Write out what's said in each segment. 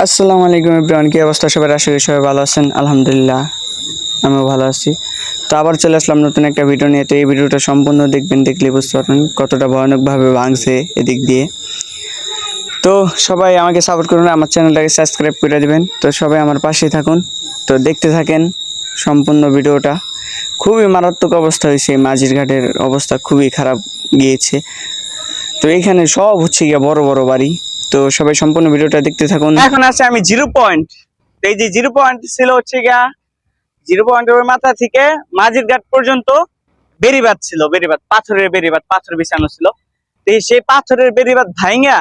আসসালামু আলাইকুম এভরিওয়ান, কি অবস্থা সবার? আশা করি সবাই ভালো আছেন। আলহামদুলিল্লাহ, আমিও ভালো আছি। তো আবার চলে আসলাম নতুন একটা ভিডিও নিয়ে। তো এই ভিডিওটা সম্পূর্ণ দেখবেন, দেখলে বুঝতে পারবেন কতটা ভয়ানকভাবে ভাঙছে এদিক দিয়ে। তো সবাই আমাকে সাপোর্ট করুন, আমার চ্যানেলটাকে সাবস্ক্রাইব করে দেবেন। তো সবাই আমার পাশেই থাকুন, তো দেখতে থাকেন সম্পূর্ণ ভিডিওটা। খুবই মারাত্মক অবস্থা হয়েছে, মাঝির ঘাটের অবস্থা খুবই খারাপ গিয়েছে। তো এখানে সব হচ্ছে গিয়ে বড় বড় বাড়ি। তো সবাই সম্পূর্ণ ভিডিওটা দেখতে থাকুন। এখন আছে আমি 0 পয়েন্ট। এই যে 0 পয়েন্ট ছিল হচ্ছে গিয়া 0 পয়েন্টের মাথা থেকে মাঝির ঘাট পর্যন্ত বেড়িবাঁধ ছিল, বেড়িবাঁধ পাথরের বেড়িবাঁধ, পাথর বিছানো ছিল। তো সেই পাথরের বেড়িবাঁধ ভাঙা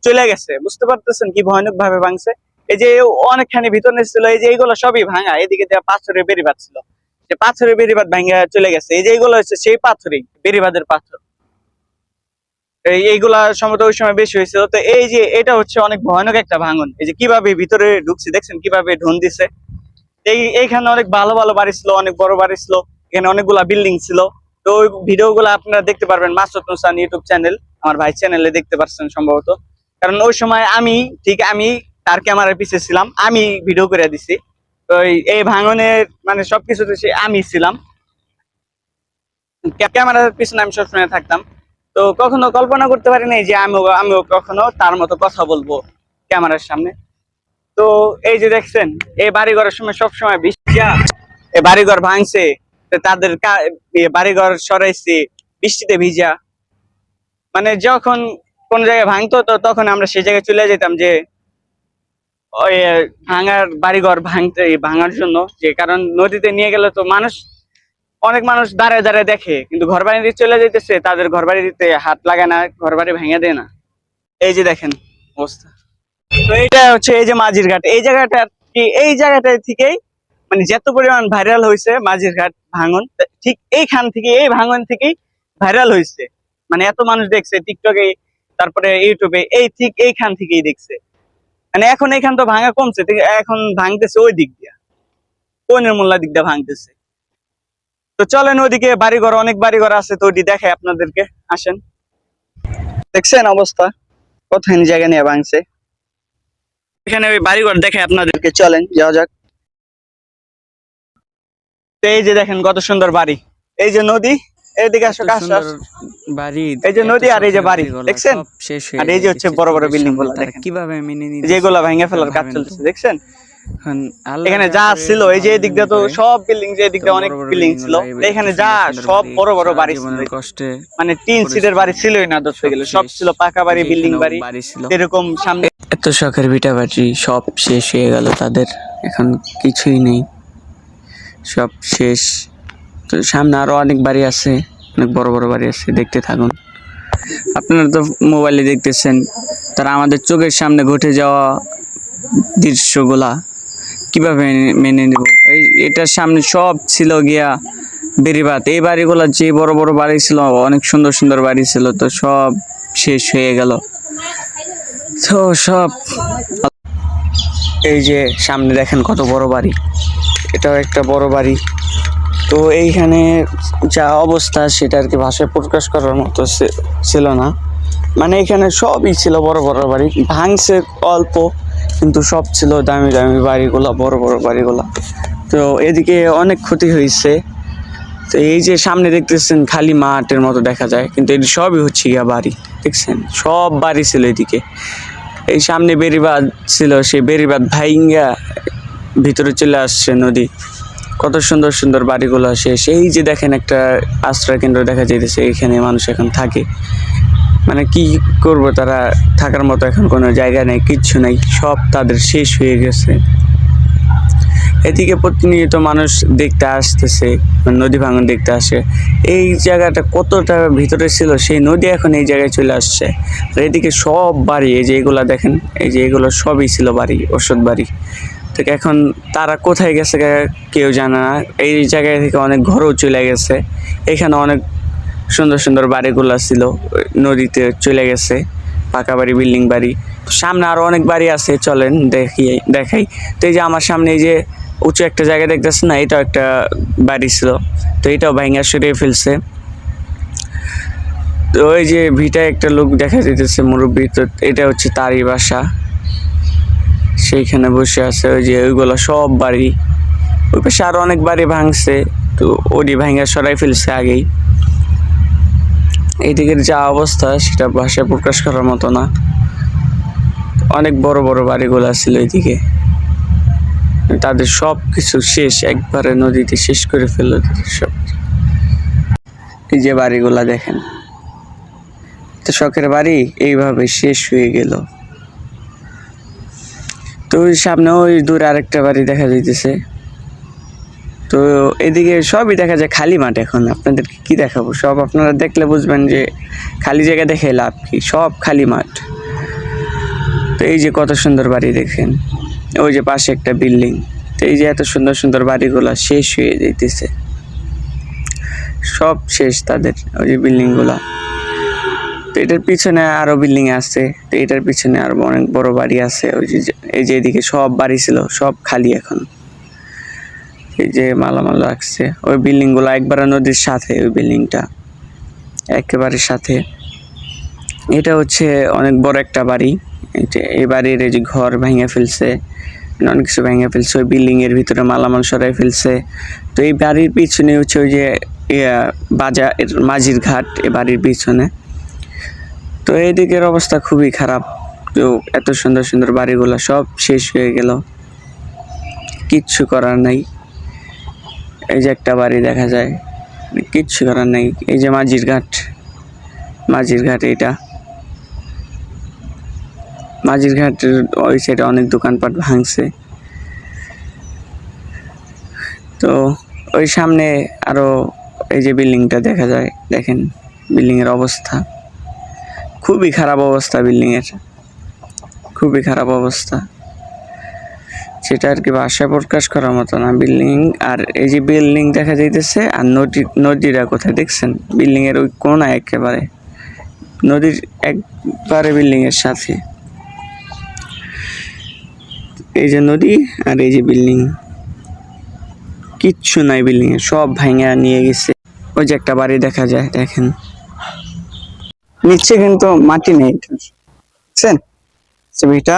চলে গেছে। বুঝতে পারতেছেন কি ভয়ানক ভাবে ভাঙছে। এই যে অনেকখানি ভিতরে ছিল, এই যে এইগুলো সবই ভাঙা। এদিকে দেওয়া পাথরের বেড়িবাঁধ ছিল, যে পাথরের বেড়িবাঁধ ভাঙা চলে গেছে। এই যে এইগুলো হচ্ছে সেই পাথরই, বেড়িবাঁধের পাথর। এইগুলা সম্ভবত ওই সময় বেশি হয়েছিল। তো এই যে এটা হচ্ছে অনেক ভয়ানক একটা ভাঙন। এই যে কিভাবে ভিতরে ঢুকছে দেখছেন, কিভাবে ঢোন দিছে। এইখানে অনেক ভালো ভালো বাড়ি ছিল, অনেক বড় বাড়ি ছিল, এখানে অনেকগুলা বিল্ডিং ছিল। তো ওই ভিডিও গুলো আপনারা দেখতে পারবেন মাসুদ নুসান ইউটিউব চ্যানেল, আমার ভাই চ্যানেলে দেখতে পারছেন সম্ভবত। কারণ ওই সময় আমি তার ক্যামেরার পিছে ছিলাম, আমি ভিডিও করে দিছি। তো এই ভাঙনের মানে সবকিছুতে আমি ছিলাম, ক্যামেরার পিছনে আমি সবসময় থাকতাম। তো কখনো কল্পনা করতে পারি নাই যে আমিও কখনো তার মতো কথা বলবো ক্যামেরার সামনে। তো এই যে দেখছেন, এই বাড়িঘরের সময় সবসময় বৃষ্টি, এই বাড়িঘর ভাঙছে, তাদের বাড়িঘর সরাইছে বৃষ্টিতে ভিজা। মানে যখন কোন জায়গায় ভাঙতো তো তখন আমরা সেই জায়গায় চলে যেতাম, যে ওই ভাঙার বাড়িঘর ভাঙার জন্য। যে কারণ নদীতে নিয়ে গেলে তো অনেক মানুষ দাঁড়ায় দাঁড়ায় দেখে, কিন্তু ঘর বাড়ি দিয়ে চলে যেতেছে, তাদের ঘর বাড়ি দিতে হাত লাগায় না, ঘর বাড়ি ভেঙে দেয় না। এই যে দেখেন অবস্থা। তো এইটা হচ্ছে এই যে মাঝির ঘাট, এই জায়গাটা কি, এই জায়গাটা থেকেই মানে যত পরিমাণ ভাইরাল হয়েছে মাঝির ঘাট ভাঙন, ঠিক এইখান থেকে, এই ভাঙন থেকেই ভাইরাল হয়েছে। মানে এত মানুষ দেখছে টিকটকে, তারপরে ইউটিউবে, এই ঠিক এইখান থেকেই দেখছে। মানে এখন এইখান তো ভাঙা কমছে, এখন ভাঙতেছে ওই দিক দিয়া, কোনের মোল্লা দিক দিয়ে ভাঙতেছে। তো চলেন ওইদিকে বাড়িঘর, অনেক বাড়িঘর আছে, তো ওইটি দেখাই আপনাদেরকে, আসেন। দেখছেন অবস্থা, কতখানি জায়গা নিয়ে ভাঙছে। এখানে ওই বাড়িঘর দেখাই আপনাদেরকে, চলেন যাওয়া যাক। তো এই যে দেখেন কত সুন্দর বাড়ি, এই যে নদী, এইদিকে আসো, বাড়ি, এই যে নদী আর এই যে বাড়ি দেখছেন। আর এই যে হচ্ছে বড় বড় বিল্ডিং গুলা দেখেন, কিভাবে মেনে নিতে, যেগুলা ভেঙে ফেলার কাজ চলতেছে দেখছেন। এখানে যা ছিল, এই যে এদিক দিয়ে তো সব বিল্ডিং, যে এদিক দিয়ে অনেক বিল্ডিং ছিল, এখানে যা সব বড় বড় বাড়ি ছিল। কষ্টে মানে টিন সিটের বাড়ি ছিলই না ধরতে গেলে, সব ছিল পাকা বাড়ি, বিল্ডিং বাড়ি ছিল। এরকম সামনে এত শখের ভিটা বাড়ি সব শেষ হয়ে গেল তাদের, এখন কিছুই নেই, সব শেষ। তো সামনে আরো অনেক বাড়ি আছে, অনেক বড় বড় বাড়ি আছে, দেখতে থাকুন। আপনারা তো মোবাইলে দেখতেছেন, তারা আমাদের চোখের সামনে ঘটে যাওয়া দৃশ্যগুলা কিভাবে মেনে নেব। এটার সামনে সব ছিল গিয়া বেড়িবাঁধ। এই বাড়িগুলো যে বড় বড় বাড়ি ছিল, অনেক সুন্দর সুন্দর বাড়ি ছিল, তো সব শেষ হয়ে গেল। তো সব এই যে সামনে দেখেন কত বড় বাড়ি, এটাও একটা বড় বাড়ি। তো এইখানে যা অবস্থা সেটা আর কি ভাষায় প্রকাশ করার মতো ছিল না। মানে এখানে সবই ছিল বড় বড় বাড়ি, ভাঙছে অল্প, কিন্তু সব ছিল দামি দামি বাড়িগুলা, বড় বড় বাড়িগুলা। তো এদিকে অনেক ক্ষতি হয়েছে। তো এই যে সামনে দেখতেছেন খালি মাঠের মতো দেখা যায়, কিন্তু এটি সবই হচ্ছে গিয়া বাড়ি, দেখছেন সব বাড়ি ছিল এদিকে। এই সামনে বেড়িবাঁধ ছিল, সেই বেড়িবাঁধ ভাইঙ্গা ভিতরে চলে আসছে নদী। কত সুন্দর সুন্দর বাড়িগুলো শেষ। এই যে দেখেন একটা আশ্রয় কেন্দ্র দেখা যাইতেছে, এখানে মানুষ এখন থাকে। মানে কি করব, তারা থাকার মতো এখন কোনো জায়গা নেই, কিচ্ছু নেই, সব তাদের শেষ হয়ে গেছে। এদিকে প্রতিনিয়ত মানুষ দেখতে আসতেছে, নদী ভাঙন দেখতে আসে। এই জায়গাটা কতটা ভিতরে ছিল, সেই নদী এখন এই জায়গায় চলে আসছে। আর এদিকে সব বাড়ি, এই যে এগুলা দেখেন, এই যে এগুলো সবই ছিল বাড়ি, ওষুধ বাড়ি। তো এখন তারা কোথায় গেছে কেউ জানে না। এই জায়গায় থেকে অনেক ঘরও চলে গেছে। এখানে অনেক সুন্দর সুন্দর বাড়িগুলো ছিল, নদীতে চলে গেছে, পাকা বাড়ি, বিল্ডিং বাড়ি। সামনে আরো অনেক বাড়ি আছে, চলেন দেখাই। তো এই যে আমার সামনে এই যে উঁচু একটা জায়গা দেখতেছে না, এটাও একটা বাড়ি ছিল, তো এটাও ভাঙা সরিয়ে ফেলছে। তো ওই যে ভিটায় একটা লোক দেখা যেতেছে, মুরব্বী, তো এটা হচ্ছে তারই বাসা। সেইখানে বসে আছে। ওই যে ওইগুলো সব বাড়ি, ওই পাশে আরো অনেক বাড়ি ভাঙছে, তো ওডি ভাঙা সরাই ফেলছে আগেই। এইদিকের যা অবস্থা সেটা ভাষায় প্রকাশ করার মতো না। অনেক বড় বড় বাড়িগুলো ছিল এইদিকে, তাদের সব কিছু শেষ, একবারে নদীতে শেষ করে ফেললো তাদের সব। এই যে বাড়িগুলা দেখেন, তো শখের বাড়ি এইভাবে শেষ হয়ে গেল। তো ওই সামনে ওই দূরে আরেকটা বাড়ি দেখা যাইতেছে। তো এদিকে সবই দেখা যায় খালি মাঠ। এখন আপনাদেরকে কি দেখাবো, সব আপনারা দেখলে বুঝবেন যে খালি জায়গা দেখে লাভ কি, সব খালি মাঠ। তো এই যে কত সুন্দর বাড়ি দেখেন, ওই যে পাশে একটা বিল্ডিং। তো এই যে এত সুন্দর সুন্দর বাড়িগুলা শেষ হয়ে যাইতেছে, সব শেষ তাদের, ওই যে বিল্ডিং গুলা। তো এটার পিছনে আরো বিল্ডিং আছে, তো এটার পিছনে আরো অনেক বড় বাড়ি আছে। ওই যে এই যে এদিকে সব বাড়ি ছিল, সব খালি এখন। এই যে মালামাল রাখছে, ওই বিল্ডিং গুলা একবারে নদীর সাথে, ওই বিল্ডিংটা একেবারে সাথে। এটা হচ্ছে অনেক বড় একটা বাড়ি। এই বাড়ির এই যে ঘর ভেঙে ফেলছে, অনেক কিছু ভেঙে ফেলছে, ওই বিল্ডিং এর ভিতরে মালামাল সরাই ফেলছে। তো এই বাড়ির পিছনে হচ্ছে ওই যে বাজার মাঝির ঘাট, এই বাড়ির পিছনে। তো এইদিকের অবস্থা খুবই খারাপ। তো এত সুন্দর সুন্দর বাড়িগুলো সব শেষ হয়ে গেল, কিচ্ছু করার নাই। এই যে একটা বাড়ি দেখা যায়, কিচ্ছু করার নাই। এই যে মাঝির ঘাট, মাঝির ঘাট এইটা, মাঝির ঘাটের ওই সাইডে অনেক দোকানপাট ভাঙছে। তো ওই সামনে আরো এই যে বিল্ডিংটা দেখা যায়, দেখেন বিল্ডিং এর অবস্থা খুবই খারাপ অবস্থা, বিল্ডিং এর খুবই খারাপ অবস্থা, সেটা আর কি ভাষায় প্রকাশ করার মতো না। বিল্ডিং, আর এই যে বিল্ডিং দেখা যাইতেছে, আর নদীটা কোথায় দেখছেন, বিল্ডিং এর ওই কোনায় একেবারে, নদীর একবারে বিল্ডিং এর সাথে। এই যে নদী আর এই যে বিল্ডিং, কিচ্ছু নাই বিল্ডিং এ, সব ভাঙা নিয়ে গেছে। ওই যে একটা বাড়ি দেখা যায়, দেখেন নিচে কিন্তু মাটি নেই, বুঝছেন ছবিটা।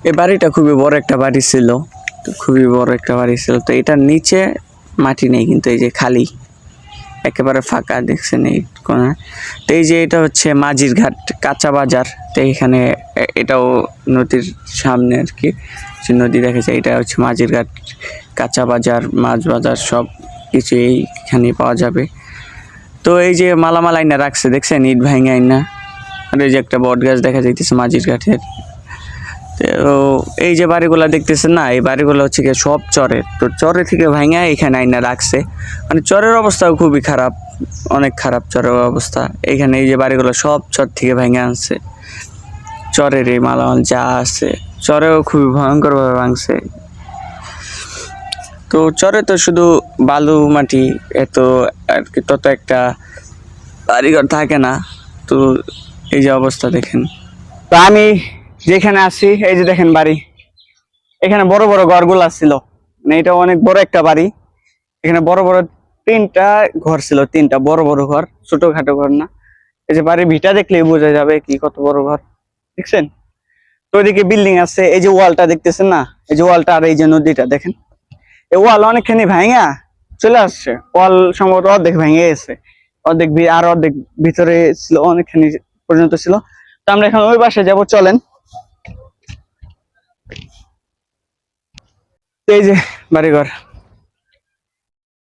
এই বাড়িটা খুবই বড় একটা বাড়ি ছিল, তো খুবই বড় একটা বাড়ি ছিল। তো এটার নিচে মাটি নেই, কিন্তু এই যে খালি একেবারে ফাঁকা, দেখছেন এই কোণা। তো এই যে এটা হচ্ছে মাঝির ঘাট কাঁচা বাজার। তো এখানে এটাও নদীর সামনে আর কি, যে নদী দেখা যায়। এটা হচ্ছে মাঝির ঘাট কাঁচা বাজার, মাছ বাজার সব কিছু এইখানে পাওয়া যাবে। তো এই যে মালামাল আইনা রাখছে, দেখছেন ইট ভাঙা আইনা। আর এই যে একটা বট গাছ দেখা যাইতেছে মাঝির ঘাটের। তো এই যে বাড়িগুলা দেখতেছেন না, এই বাড়িগুলো হচ্ছে কি সব চরে, তো চরে থেকে ভাঙা এখানে আইনা রাখছে। মানে চরের অবস্থাও খুবই খারাপ, অনেক খারাপ চরের অবস্থা। এখানে এই যে বাড়িগুলো সব চর থেকে ভাঙা আনছে, চরের এই মালামাল যা আছে চরেও খুবই ভয়ঙ্কর ভাবে ভাঙছে। তো চরে তো শুধু বালু মাটি, এত আর কি, তত একটা বাড়িঘর থাকে না। তো এই যে অবস্থা দেখেন। তো আমি যেখানে আছি, এই যে দেখেন বাড়ি, এখানে বড় বড় ঘরগুলা ছিল, মানে এটা অনেক বড় একটা বাড়ি। এখানে বড় বড় 3টা ঘর ছিল, 3টা বড় বড় ঘর, ছোটখাটো ঘর না। এই যে বাড়ির ভিটা দেখলেই বোঝা যাবে কি কত বড় ঘর, দেখছেন। তো ওইদিকে বিল্ডিং আছে, এই যে ওয়ালটা দেখতেছেন না, এই যে ওয়ালটা, আর এই যে নদীটা দেখেন। এই ওয়াল অনেকখানি ভাঙা চলে আসছে, ওয়াল সম্ভবত অর্ধেক ভেঙে গেছে, অর্ধেক আর অর্ধেক ভিতরে ছিল, অনেকখানি পর্যন্ত ছিল। তো আমরা এখন ওই পাশে যাবো, চলেন। এই যে বাড়িঘর,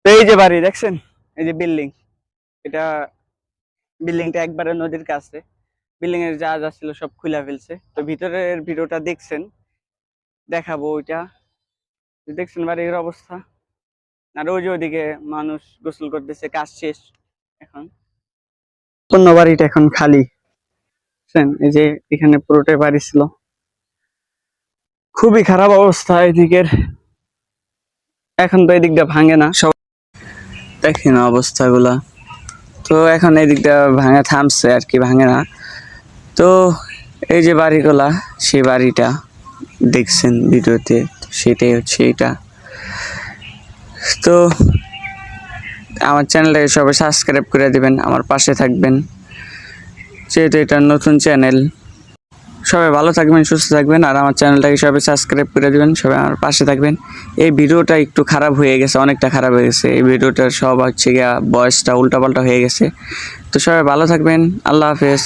তো এই যে বাড়ি দেখছেন, এই যে বিল্ডিং, এটা বিল্ডিংটা একবারে নদীর কাছে। বিল্ডিং এর যা যা ছিল সব খুলে ফেলছে। তো ভিতরের ভিডিওটা দেখছেন, দেখাবো ওইটা। দেখছেন বাড়ির অবস্থা। আর ওই যে ওইদিকে মানুষ গোসল করতেছে, কাজ শেষ এখন। অন্য বাড়িটা এখন খালি, বুঝছেন। এই যে এখানে পুরোটাই বাড়ি ছিল, খুবই খারাপ অবস্থা এদিকের। এখন তো এদিকটা ভাঙে না, সব দেখেন অবস্থাগুলা। তো এখন এই দিকটা ভাঙা থামছে আর কি, ভাঙে না। তো এই যে বাড়িগুলা, সেই বাড়িটা দেখছেন ভিডিওতে, সেটাই হচ্ছে এটা। তো আমার চ্যানেলটাকে সবাই সাবস্ক্রাইব করে দিবেন, আমার পাশে থাকবেন, যেহেতু এটা নতুন চ্যানেল। সবাই ভালো থাকবেন, সুস্থ থাকবেন, আর আমার চ্যানেলটাকে সবাই সাবস্ক্রাইব করে দিবেন, সবাই আমার পাশে থাকবেন। এই ভিডিওটা একটু খারাপ হয়ে গেছে, অনেকটা খারাপ হয়ে গেছে এই ভিডিওটার, সব হচ্ছে গিয়া ভয়েসটা উল্টাপাল্টা হয়ে গেছে। তো সবাই ভালো থাকবেন, আল্লাহ হাফেজ।